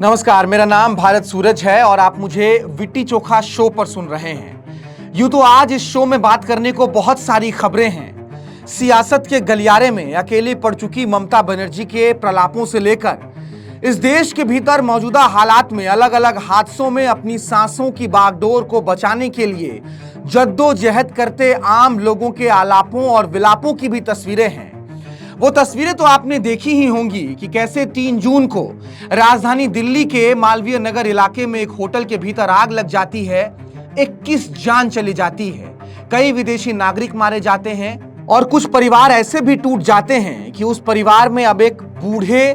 नमस्कार, मेरा नाम भारत सूरज है और आप मुझे विट्टी चोखा शो पर सुन रहे हैं। यूं तो आज इस शो में बात करने को बहुत सारी खबरें हैं। सियासत के गलियारे में अकेले पड़ चुकी ममता बनर्जी के प्रलापों से लेकर इस देश के भीतर मौजूदा हालात में अलग अलग हादसों में अपनी सांसों की बागडोर को बचाने के लिए जद्दोजहद करते आम लोगों के आलापों और विलापों की भी तस्वीरें हैं। वो तस्वीरें तो आपने देखी ही होंगी कि कैसे 3 जून को राजधानी दिल्ली के मालवीय नगर इलाके में एक होटल के भीतर आग लग जाती है, 21 जान चली जाती है, कई विदेशी नागरिक मारे जाते हैं और कुछ परिवार ऐसे भी टूट जाते हैं कि उस परिवार में अब एक बूढ़े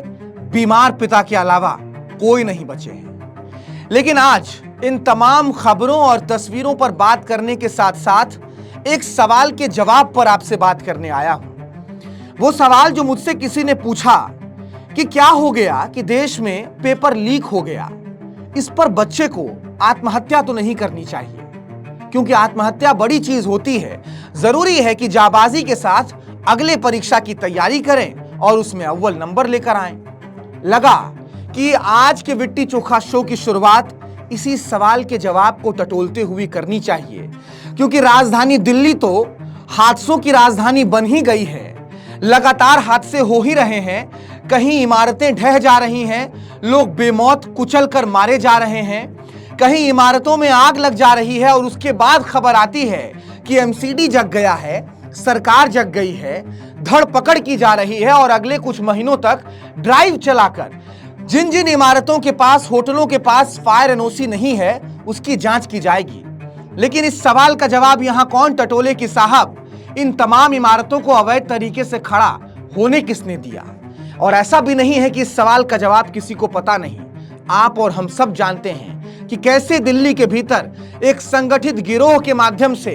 बीमार पिता के अलावा कोई नहीं बचे हैं। लेकिन आज इन तमाम खबरों और तस्वीरों पर बात करने के साथ साथ एक सवाल के जवाब पर आपसे बात करने आया हूं। वो सवाल जो मुझसे किसी ने पूछा कि क्या हो गया कि देश में पेपर लीक हो गया, इस पर बच्चे को आत्महत्या तो नहीं करनी चाहिए, क्योंकि आत्महत्या बड़ी चीज होती है। जरूरी है कि जाबाजी के साथ अगले परीक्षा की तैयारी करें और उसमें अव्वल नंबर लेकर आएं। लगा कि आज के विट्टी चोखा शो की शुरुआत इसी सवाल के जवाब को टटोलते हुए करनी चाहिए, क्योंकि राजधानी दिल्ली तो हादसों की राजधानी बन ही गई है। लगातार हादसे हो ही रहे हैं, कहीं इमारतें ढह जा रही हैं, लोग बेमौत कुचल कर मारे जा रहे हैं, कहीं इमारतों में आग लग जा रही है और उसके बाद खबर आती है कि एमसीडी जग गया है, सरकार जग गई है, धड़ पकड़ की जा रही है और अगले कुछ महीनों तक ड्राइव चलाकर जिन जिन इमारतों के पास, होटलों के पास फायर एनओसी नहीं है, उसकी जांच की जाएगी। लेकिन इस सवाल का जवाब यहां कौन टटोले कि साहब, इन तमाम इमारतों को अवैध तरीके से खड़ा होने किसने दिया? और ऐसा भी नहीं है कि इस सवाल का जवाब किसी को पता नहीं। आप और हम सब जानते हैं कि कैसे दिल्ली के भीतर एक संगठित गिरोह के माध्यम से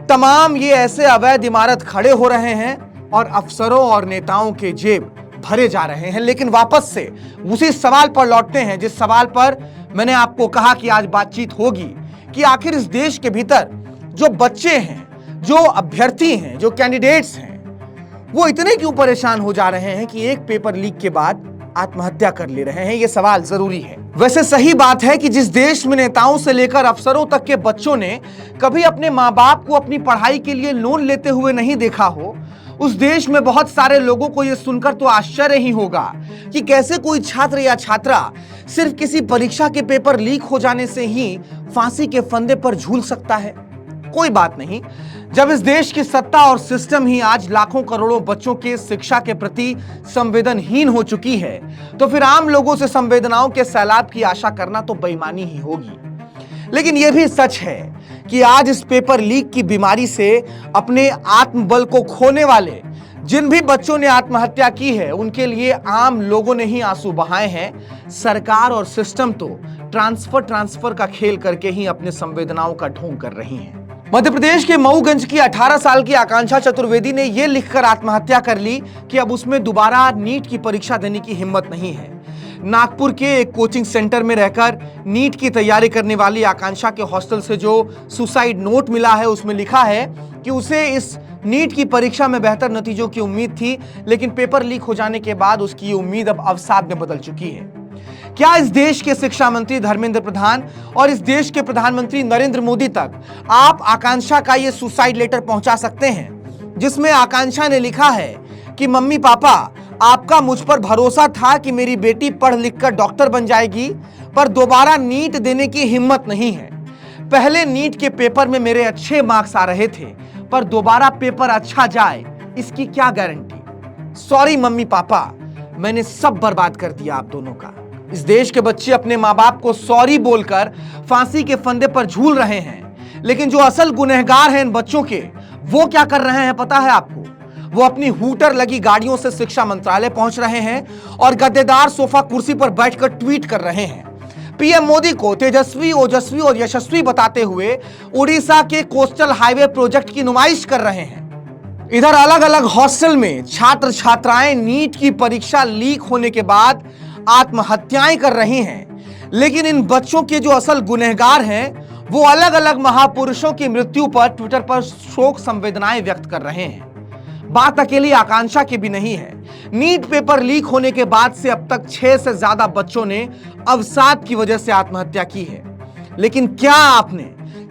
तमाम ये ऐसे अवैध इमारत खड़े हो रहे हैं और अफसरों और नेताओं के जेब भरे जा रहे हैं। लेकिन वापस से उसी सवाल पर लौटते हैं जिस सवाल पर मैंने आपको कहा कि आज बातचीत होगी, कि आखिर इस देश के भीतर जो बच्चे हैं, जो अभ्यर्थी हैं, जो कैंडिडेट्स हैं, वो इतने क्यों परेशान हो जा रहे हैं कि एक पेपर लीक के बाद आत्महत्या कर ले रहे हैं। ये सवाल जरूरी है। वैसे सही बात है कि जिस देश में नेताओं से लेकर अफसरों तक के बच्चों ने कभी अपने माँ बाप को अपनी पढ़ाई के लिए लोन लेते हुए नहीं देखा हो, उस देश में बहुत सारे लोगों को यह सुनकर तो आश्चर्य ही होगा कि कैसे कोई छात्र या छात्रा सिर्फ किसी परीक्षा के पेपर लीक हो जाने से ही फांसी के फंदे पर झूल सकता है। कोई बात नहीं, जब इस देश की सत्ता और सिस्टम ही आज लाखों करोड़ों बच्चों के शिक्षा के प्रति संवेदनहीन हो चुकी है, तो फिर आम लोगों से संवेदनाओं के सैलाब की आशा करना तो बेईमानी ही होगी। लेकिन यह भी सच है कि आज इस पेपर लीक की बीमारी से अपने आत्मबल को खोने वाले जिन भी बच्चों ने आत्महत्या की है, उनके लिए आम लोगों ने ही आंसू बहाए हैं। सरकार और सिस्टम तो ट्रांसफर का खेल करके ही अपने संवेदनाओं का ढोंग कर रही है। मध्य प्रदेश के मऊगंज की 18 साल की आकांक्षा चतुर्वेदी ने यह लिखकर आत्महत्या कर ली कि अब उसमें दोबारा नीट की परीक्षा देने की हिम्मत नहीं है। नागपुर के एक कोचिंग सेंटर में रहकर नीट की तैयारी करने वाली आकांक्षा के हॉस्टल से जो सुसाइड नोट मिला है, उसमें लिखा है कि उसे इस नीट की परीक्षा में बेहतर नतीजों की उम्मीद थी, लेकिन पेपर लीक हो जाने के बाद उसकी उम्मीद अब अवसाद में बदल चुकी है। क्या इस देश के शिक्षा मंत्री धर्मेंद्र प्रधान और इस देश के प्रधानमंत्री नरेंद्र मोदी तक आप आकांक्षा का ये सुसाइड लेटर पहुंचा सकते हैं, जिसमें आकांक्षा ने लिखा है कि मम्मी पापा, आपका मुझ पर भरोसा था कि मेरी बेटी पढ़ लिख कर डॉक्टर बन जाएगी, पर दोबारा नीट देने की हिम्मत नहीं है। पहले नीट के पेपर में मेरे अच्छे मार्क्स आ रहे थे, पर दोबारा पेपर अच्छा जाए इसकी क्या गारंटी? सॉरी मम्मी पापा, मैंने सब बर्बाद कर दिया आप दोनों का। इस देश के बच्चे अपने माँ बाप को सॉरी बोलकर फांसी के फंदे पर झूल रहे हैं, लेकिन जो असल गुनहगार हैं इन बच्चों के, वो क्या कर रहे हैं पता है आपको? वो अपनी हूटर लगी गाड़ियों से शिक्षा मंत्रालय पहुंच रहे हैं और गद्देदार सोफा कुर्सी पर बैठकर ट्वीट कर रहे हैं। पीएम मोदी को तेजस्वी, ओजस्वी और यशस्वी बताते हुए उड़ीसा के कोस्टल हाईवे प्रोजेक्ट की नुमाइश कर रहे हैं। इधर अलग अलग हॉस्टल में छात्र छात्राएं नीट की परीक्षा लीक होने के बाद आत्महत्याएं कर रही हैं, लेकिन इन बच्चों के जो असल गुनहगार हैं, वो अलग अलग महापुरुषों की मृत्यु पर ट्विटर पर शोक संवेदनाएं व्यक्त कर रहे हैं। बात अकेली आकांक्षा की भी नहीं है। नीट पेपर लीक होने के बाद से अब तक 6 से ज्यादा बच्चों ने अवसाद की वजह से आत्महत्या की है। लेकिन क्या आपने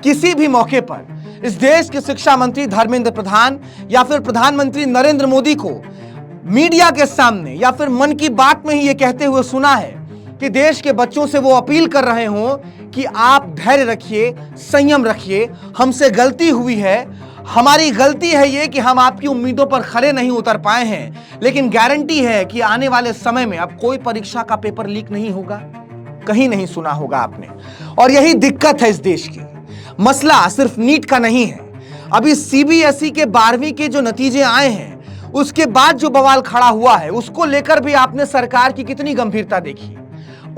किसी भी मौके पर इस देश के शिक्षा मंत्री धर्मेंद्र प्रधान या फिर प्रधानमंत्री नरेंद्र मोदी को मीडिया के सामने या फिर मन की बात में ही यह कहते हुए सुना है कि देश के बच्चों से वो अपील कर रहे हों कि आप धैर्य रखिए, संयम रखिए, हमसे गलती हुई है, हमारी गलती है ये कि हम आपकी उम्मीदों पर खरे नहीं उतर पाए हैं, लेकिन गारंटी है कि आने वाले समय में अब कोई परीक्षा का पेपर लीक नहीं होगा। कहीं नहीं सुना होगा आपने। और यही दिक्कत है इस देश की। मसला सिर्फ नीट का नहीं है। अभी सीबीएसई के 12वीं के जो नतीजे आए हैं उसके बाद जो बवाल खड़ा हुआ है उसको लेकर भी आपने सरकार की कितनी गंभीरता देखी।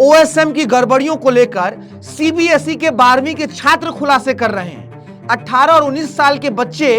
ओएसएम की गड़बड़ियों को लेकर सीबीएसई के 12वीं के छात्र खुलासे कर रहे हैं। 18 और 19 साल के बच्चे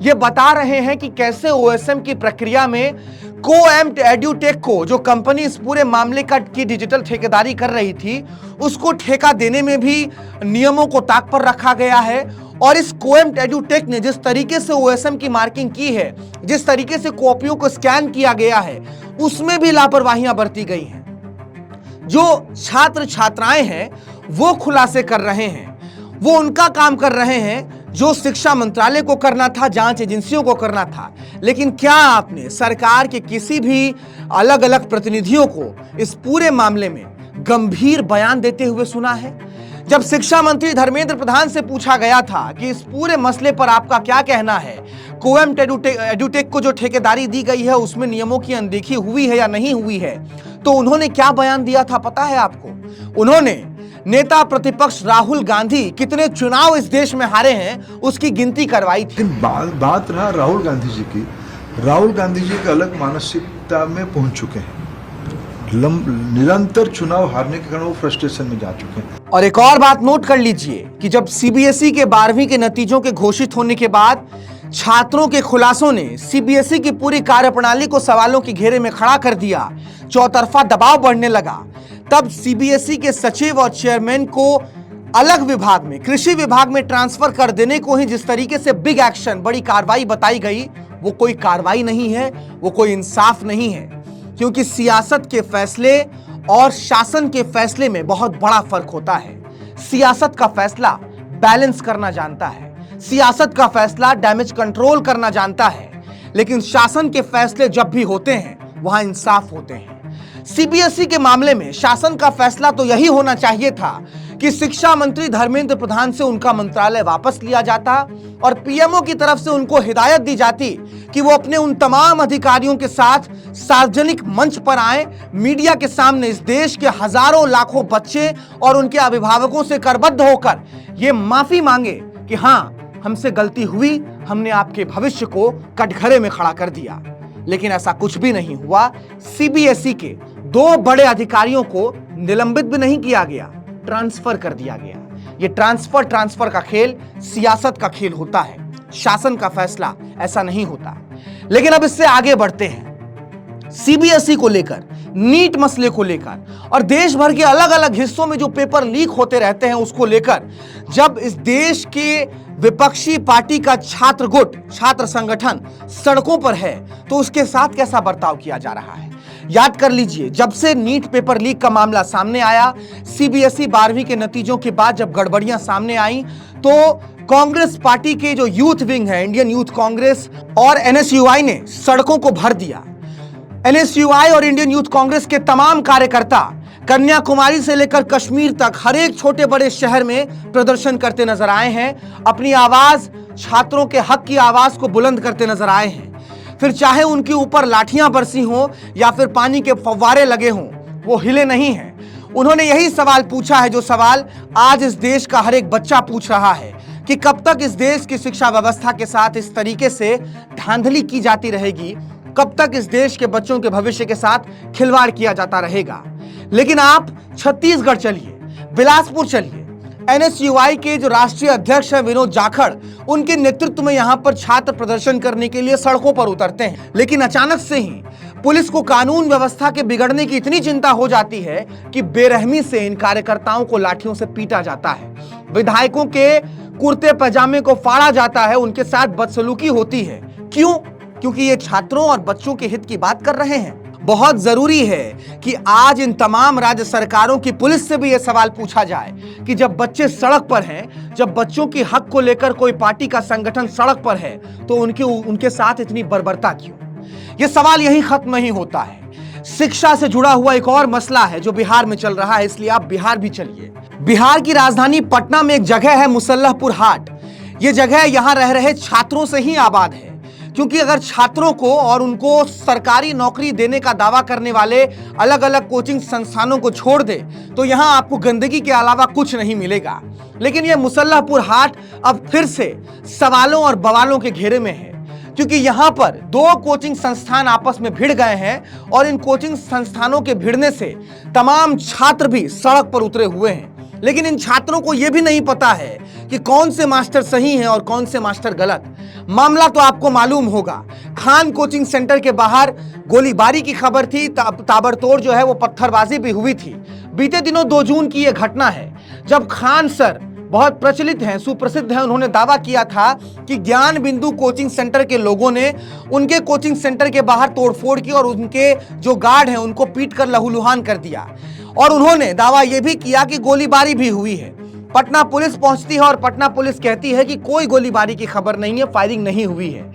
ये बता रहे हैं कि कैसे ओएसएम की प्रक्रिया में कोएम्प्ट एड्यूटेक को, जो कंपनी इस पूरे मामले की डिजिटल ठेकेदारी कर रही थी, उसको ठेका देने में भी नियमों को ताक पर रखा गया है। और इस कोएम्प्ट एड्यूटेक ने जिस तरीके से ओएसएम की मार्किंग की है, जिस तरीके से कॉपियों को स्कैन किया गया है, उसमें भी लापरवाहियां बरती गई हैं। जो छात्र छात्राएं हैं वो खुलासे कर रहे हैं, वो उनका काम कर रहे हैं जो शिक्षा मंत्रालय को करना था, जांच एजेंसियों को करना था। लेकिन क्या आपने सरकार के किसी भी अलग अलग प्रतिनिधियों को इस पूरे मामले में गंभीर बयान देते हुए सुना है? जब शिक्षा मंत्री धर्मेंद्र प्रधान से पूछा गया था कि इस पूरे मसले पर आपका क्या कहना है, कोएम्प्ट एड्यूटेक को जो ठेकेदारी दी गई है उसमें नियमों की अनदेखी हुई है या नहीं हुई है, तो उन्होंने क्या बयान दिया था पता है आपको? उन्होंने नेता प्रतिपक्ष राहुल गांधी कितने चुनाव इस देश में हारे हैं उसकी गिनती करवाई थी। बात रहा राहुल गांधी जी की। राहुल गांधी जी एक अलग मानसिकता में पहुंच चुके हैं। निरंतर चुनाव हारने के कारण वो फ्रस्ट्रेशन में जा चुके हैं। और एक और बात नोट कर लीजिए कि जब सीबीएसई के 12वीं के नतीजों के घोषित होने के बाद छात्रों के खुलासों ने सीबीएसई की पूरी कार्यप्रणाली को सवालों के घेरे में खड़ा कर दिया, चौतरफा दबाव बढ़ने लगा, तब सीबीएसई के सचिव और चेयरमैन को अलग विभाग में, कृषि विभाग में ट्रांसफर कर देने को ही जिस तरीके से बिग एक्शन, बड़ी कार्रवाई बताई गई, वो कोई कार्रवाई नहीं है, वो कोई इंसाफ नहीं है। क्योंकि सियासत के फैसले और शासन के फैसले में बहुत बड़ा फर्क होता है। सियासत का फैसला बैलेंस करना जानता है, सियासत का फैसला डैमेज कंट्रोल करना जानता है, लेकिन शासन के फैसले जब भी होते हैं वहां इंसाफ होते हैं। सीबीएसई के मामले में शासन का फैसला तो यही होना चाहिए था कि शिक्षा मंत्री धर्मेंद्र प्रधान से उनका मंत्रालय वापस लिया जाता और पीएमओ की तरफ से उनको हिदायत दी जाती कि वो अपने उन तमाम अधिकारियों के साथ सार्वजनिक मंच पर आए, मीडिया के सामने इस देश के हजारों लाखों बच्चे और उनके अभिभावकों से करबद्ध होकर ये माफी मांगे कि हाँ, हमसे गलती हुई, हमने आपके भविष्य को कटघरे में खड़ा कर दिया। लेकिन ऐसा कुछ भी नहीं हुआ। सीबीएसई के 2 बड़े अधिकारियों को निलंबित भी नहीं किया गया, ट्रांसफर कर दिया गया। ये ट्रांसफर का खेल सियासत का खेल होता है, शासन का फैसला ऐसा नहीं होता। लेकिन अब इससे आगे बढ़ते हैं। सीबीएसई को लेकर, नीट मसले को लेकर और देश भर के अलग अलग हिस्सों में जो पेपर लीक होते रहते हैं उसको लेकर जब इस देश के विपक्षी पार्टी का छात्र गुट, छात्र संगठन सड़कों पर है तो उसके साथ कैसा बर्ताव किया जा रहा है। याद कर लीजिए, जब से नीट पेपर लीक का मामला सामने आया, सीबीएसई 12वीं के नतीजों के बाद जब गड़बड़ियां सामने आई तो कांग्रेस पार्टी के जो यूथ विंग है, इंडियन यूथ कांग्रेस और एनएसयूआई ने सड़कों को भर दिया। एनएसयूआई और इंडियन यूथ कांग्रेस के तमाम कार्यकर्ता कन्याकुमारी से लेकर कश्मीर तक हर एक छोटे बड़े शहर में प्रदर्शन करते नजर आए हैं, अपनी आवाज, छात्रों के हक की आवाज को बुलंद करते नजर आए हैं। फिर चाहे उनके ऊपर लाठियां बरसी हों या फिर पानी के फव्वारे लगे हों, वो हिले नहीं हैं। उन्होंने यही सवाल पूछा है जो सवाल आज इस देश का हर एक बच्चा पूछ रहा है कि कब तक इस देश की शिक्षा व्यवस्था के साथ इस तरीके से धांधली की जाती रहेगी, कब तक इस देश के बच्चों के भविष्य के साथ खिलवाड़ किया जाता रहेगा। लेकिन आप छत्तीसगढ़ चलिए, बिलासपुर चलिए, एनएसयूआई के जो राष्ट्रीय अध्यक्ष हैं विनोद जाखड़, उनके नेतृत्व में यहां पर छात्र प्रदर्शन करने के लिए सड़कों पर उतरते हैं। लेकिन अचानक से ही पुलिस को कानून व्यवस्था के बिगड़ने की इतनी चिंता हो जाती है कि बेरहमी से इन कार्यकर्ताओं को लाठियों से पीटा जाता है, विधायकों के कुर्ते पैजामे को फाड़ा जाता है, उनके साथ बदसलूकी होती है। क्यों? क्योंकि ये छात्रों और बच्चों के हित की बात कर रहे हैं। बहुत जरूरी है कि आज इन तमाम राज्य सरकारों की पुलिस से भी यह सवाल पूछा जाए कि जब बच्चे सड़क पर हैं, जब बच्चों की हक को लेकर कोई पार्टी का संगठन सड़क पर है, तो उनके साथ इतनी बर्बरता क्यों? यह सवाल यहीं खत्म नहीं होता है। शिक्षा से जुड़ा हुआ एक और मसला है जो बिहार में चल रहा है, इसलिए आप बिहार भी चलिए। बिहार की राजधानी पटना में एक जगह है मुसल्लहपुर हाट। यह जगह यहां रह रहे छात्रों से ही आबाद है, क्योंकि अगर छात्रों को और उनको सरकारी नौकरी देने का दावा करने वाले अलग अलग कोचिंग संस्थानों को छोड़ दे तो यहां आपको गंदगी के अलावा कुछ नहीं मिलेगा। लेकिन यह मुसल्लहपुर हाट अब फिर से सवालों और बवालों के घेरे में है, क्योंकि यहां पर दो कोचिंग संस्थान आपस में भिड़ गए हैं और इन कोचिंग संस्थानों के भिड़ने से तमाम छात्र भी सड़क पर उतरे हुए हैं। लेकिन इन छात्रों को यह भी नहीं पता है कि कौन से मास्टर सही हैं और कौन से मास्टर गलत। मामला तो आपको मालूम होगा, खान कोचिंग सेंटर के बाहर गोलीबारी की खबर थी, ताबड़तोड़ जो है वो पत्थरबाजी भी हुई थी। बीते दिनों 2 जून की यह घटना है जब खान सर बहुत प्रचलित हैं, सुप्रसिद्ध हैं, उन्होंने दावा किया था कि ज्ञान बिंदु कोचिंग सेंटर के लोगों ने उनके कोचिंग सेंटर के बाहर तोड़फोड़ की और उनके जो गार्ड हैं उनको पीट कर लहूलुहान कर दिया। और उन्होंने दावा यह भी किया कि गोलीबारी भी हुई है। पटना पुलिस पहुंचती है और पटना पुलिस कहती है कि कोई गोलीबारी की खबर नहीं है, फायरिंग नहीं हुई है।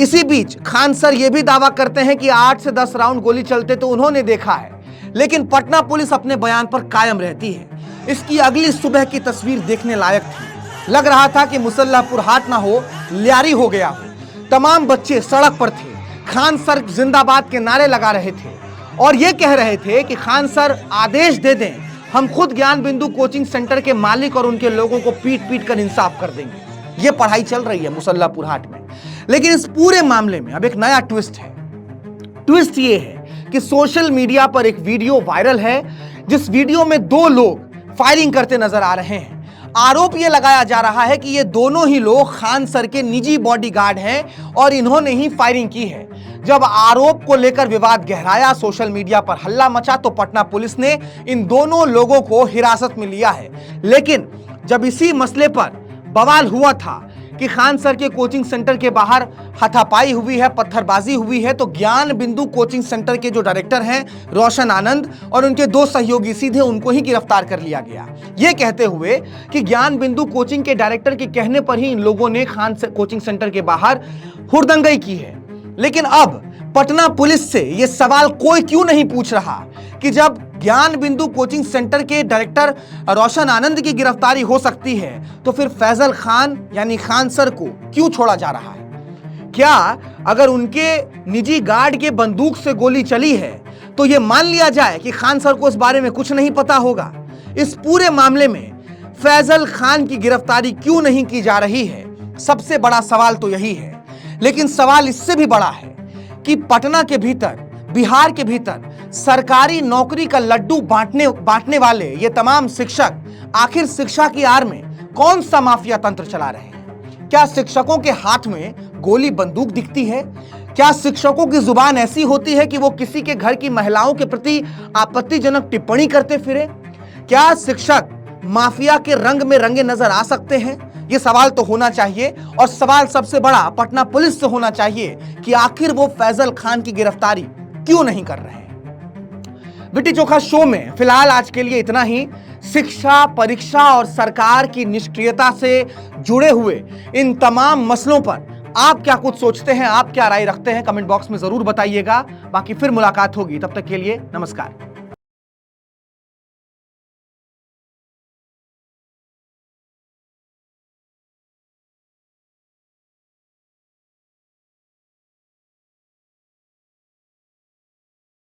इसी बीच खान सर यह भी दावा करते हैं कि 8 से 10 राउंड गोली चलते तो उन्होंने देखा है, लेकिन पटना पुलिस अपने बयान पर कायम रहती है। इसकी अगली सुबह की तस्वीर देखने लायक थी। लग रहा था कि मुसल्लहपुर हाट ना हो, लियारी हो गया हो। तमाम बच्चे सड़क पर थे, खान सर जिंदाबाद के नारे लगा रहे थे और ये कह रहे थे कि खान सर आदेश दे दें, हम खुद ज्ञान बिंदु कोचिंग सेंटर के मालिक और उनके लोगों को पीट पीट कर इंसाफ कर देंगे। ये पढ़ाई चल रही है मुसल्लहपुर हाट में। लेकिन इस पूरे मामले में अब एक नया ट्विस्ट है। ट्विस्ट ये है कि सोशल मीडिया पर एक वीडियो वायरल है, जिस वीडियो में 2 लोग फायरिंग करते नजर आ रहे हैं। आरोप यह लगाया जा रहा है कि ये दोनों ही लोग खान सर के निजी बॉडीगार्ड हैं और इन्होंने ही फायरिंग की है। जब आरोप को लेकर विवाद गहराया, सोशल मीडिया पर हल्ला मचा, तो पटना पुलिस ने इन दोनों लोगों को हिरासत में लिया है। लेकिन जब इसी मसले पर बवाल हुआ था कि खान सर के कोचिंग सेंटर के बाहर हाथापाई हुई है, पत्थरबाजी हुई है, तो ज्ञान बिंदु कोचिंग सेंटर के जो डायरेक्टर हैं रोशन आनंद और उनके 2 सहयोगी सीधे उनको ही गिरफ्तार कर लिया गया, ये कहते हुए कि ज्ञान बिंदु कोचिंग के डायरेक्टर के कहने पर ही इन लोगों ने खान कोचिंग सेंटर के बाहर हुड़दंगई की है। लेकिन अब पटना पुलिस से यह सवाल कोई क्यों नहीं पूछ रहा कि जब ज्ञान बिंदु कोचिंग सेंटर के डायरेक्टर रोशन आनंद की गिरफ्तारी हो सकती है तो फिर फैजल खान यानी खान सर को क्यों छोड़ा जा रहा है? क्या अगर उनके निजी गार्ड के बंदूक से गोली चली है तो यह मान लिया जाए कि खान सर को इस बारे में कुछ नहीं पता होगा? इस पूरे मामले में फैजल खान की गिरफ्तारी क्यों नहीं की जा रही है? सबसे बड़ा सवाल तो यही है। लेकिन सवाल इससे भी बड़ा है कि पटना के भीतर, बिहार के भीतर सरकारी नौकरी का लड्डू बांटने वाले ये तमाम शिक्षक आखिर शिक्षा की आड़ में कौन सा माफिया तंत्र चला रहे हैं? क्या शिक्षकों के हाथ में गोली बंदूक दिखती है? क्या शिक्षकों की जुबान ऐसी होती है कि वो किसी के घर की महिलाओं के प्रति आपत्तिजनक टिप्पणी करते फिरे? क्या शिक्षक माफिया के रंग में रंगे नजर आ सकते हैं? ये सवाल तो होना चाहिए, और सवाल सबसे बड़ा पटना पुलिस से होना चाहिए कि आखिर वो फैजल खान की गिरफ्तारी क्यों नहीं कर रहे हैं। लिट्टी चोखा शो में फिलहाल आज के लिए इतना ही। शिक्षा, परीक्षा और सरकार की निष्क्रियता से जुड़े हुए इन तमाम मसलों पर आप क्या कुछ सोचते हैं, आप क्या राय रखते हैं, कमेंट बॉक्स में जरूर बताइएगा। बाकी फिर मुलाकात होगी, तब तक के लिए नमस्कार।